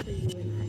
for you and I.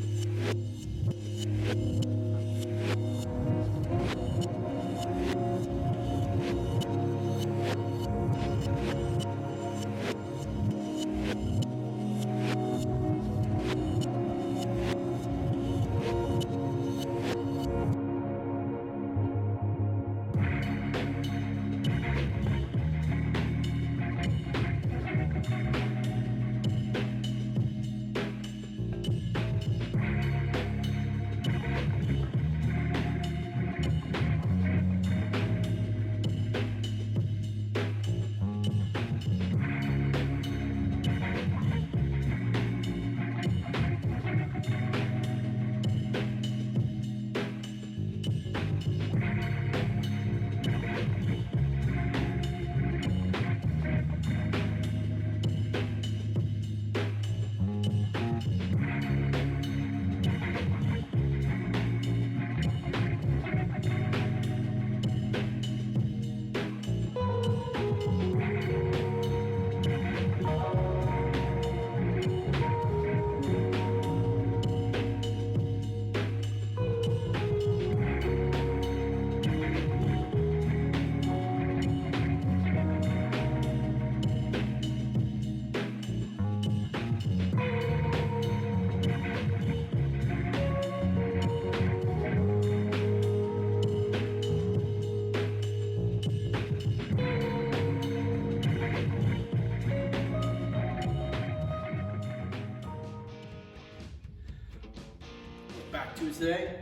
Back to it today.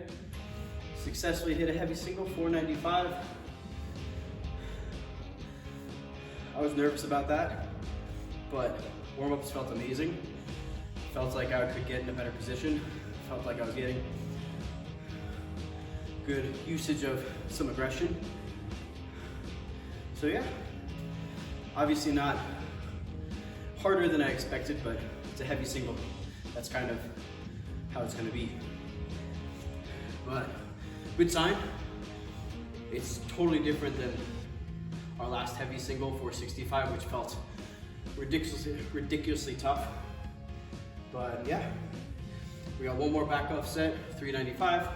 Successfully hit a heavy single, 495. I was nervous about that, but warm-ups felt amazing. Felt like I could get in a better position. Felt like I was getting good usage of some aggression. So yeah, obviously not harder than I expected, but it's a heavy single. That's kind of how it's gonna be. But good sign. It's totally different than our last heavy single, 465, which felt ridiculously tough. But yeah, we got one more back off set, 395,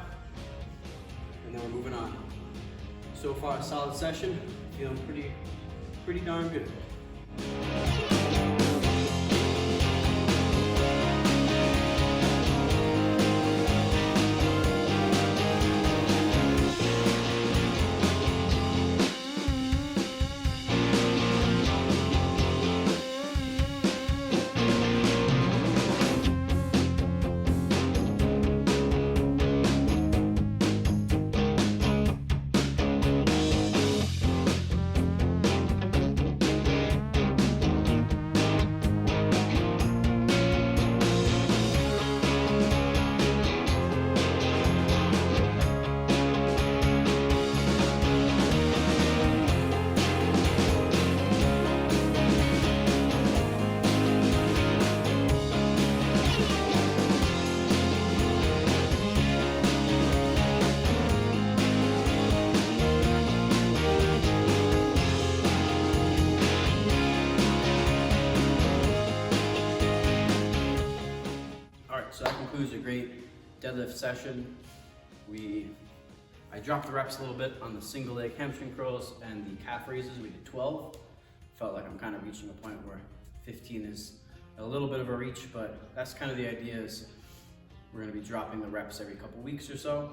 and then we're moving on. So far, a solid session. Feeling pretty darn good. So that concludes a great deadlift session. I dropped the reps a little bit on the single leg hamstring curls and the calf raises. We did 12. Felt like I'm kind of reaching a point where 15 is a little bit of a reach, but that's kind of the idea. Is we're going to be dropping the reps every couple weeks or so,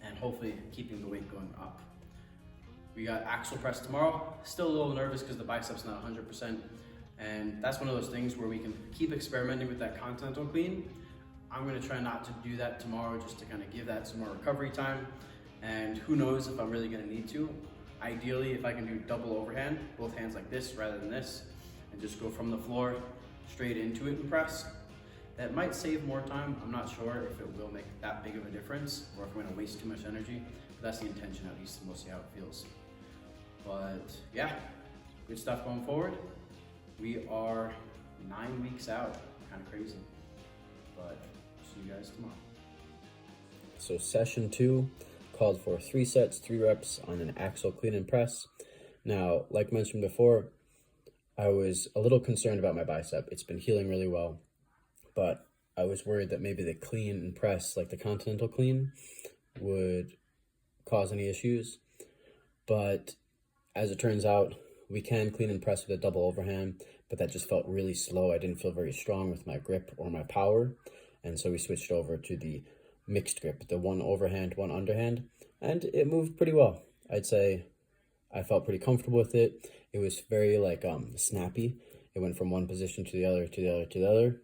and hopefully keeping the weight going up. We got axle press tomorrow. Still a little nervous because the bicep's not 100%, and that's one of those things where we can keep experimenting with that continental clean. I'm gonna try not to do that tomorrow, just to kind of give that some more recovery time. And who knows if I'm really gonna need to. Ideally, if I can do double overhand, both hands like this rather than this, and just go from the floor straight into it and press, that might save more time. I'm not sure if it will make that big of a difference or if we're gonna waste too much energy, but that's the intention at least, and we'll see how it feels. But yeah, good stuff going forward. We are 9 weeks out, kind of crazy, but see you guys tomorrow. So session 2 called for 3 sets, 3 reps on an axle clean and press. Now, like mentioned before, I was a little concerned about my bicep. It's been healing really well, but I was worried that maybe the clean and press, like the continental clean, would cause any issues. But as it turns out, we can clean and press with a double overhand, but that just felt really slow. I didn't feel very strong with my grip or my power. And so we switched over to the mixed grip, the one overhand, one underhand, and it moved pretty well. I'd say I felt pretty comfortable with it. It was very like snappy. It went from one position to the other, to the other, to the other.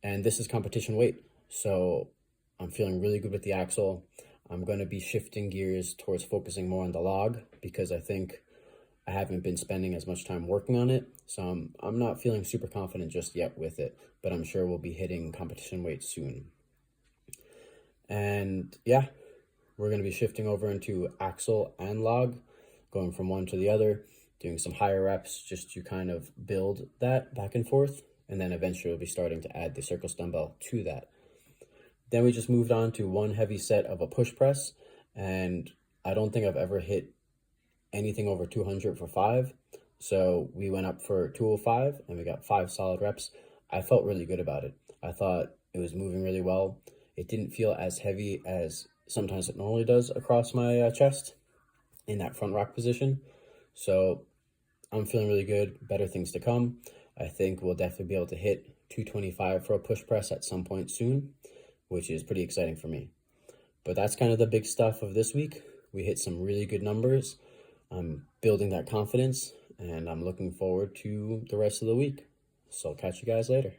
And this is competition weight. So I'm feeling really good with the axle. I'm going to be shifting gears towards focusing more on the log because I think I haven't been spending as much time working on it. So I'm not feeling super confident just yet with it, but I'm sure we'll be hitting competition weight soon. And yeah, we're going to be shifting over into axle and log, going from one to the other, doing some higher reps just to kind of build that back and forth. And then eventually we'll be starting to add the circles dumbbell to that. Then we just moved on to one heavy set of a push press. And I don't think I've ever hit anything over 200 for 5. So we went up for 205 and we got 5 solid reps. I felt really good about it. I thought it was moving really well. It didn't feel as heavy as sometimes it normally does across my chest in that front rock position. So I'm feeling really good. Better things to come. I think we'll definitely be able to hit 225 for a push press at some point soon, which is pretty exciting for me. But that's kind of the big stuff of this week. We hit some really good numbers. I'm building that confidence, and I'm looking forward to the rest of the week. So I'll catch you guys later.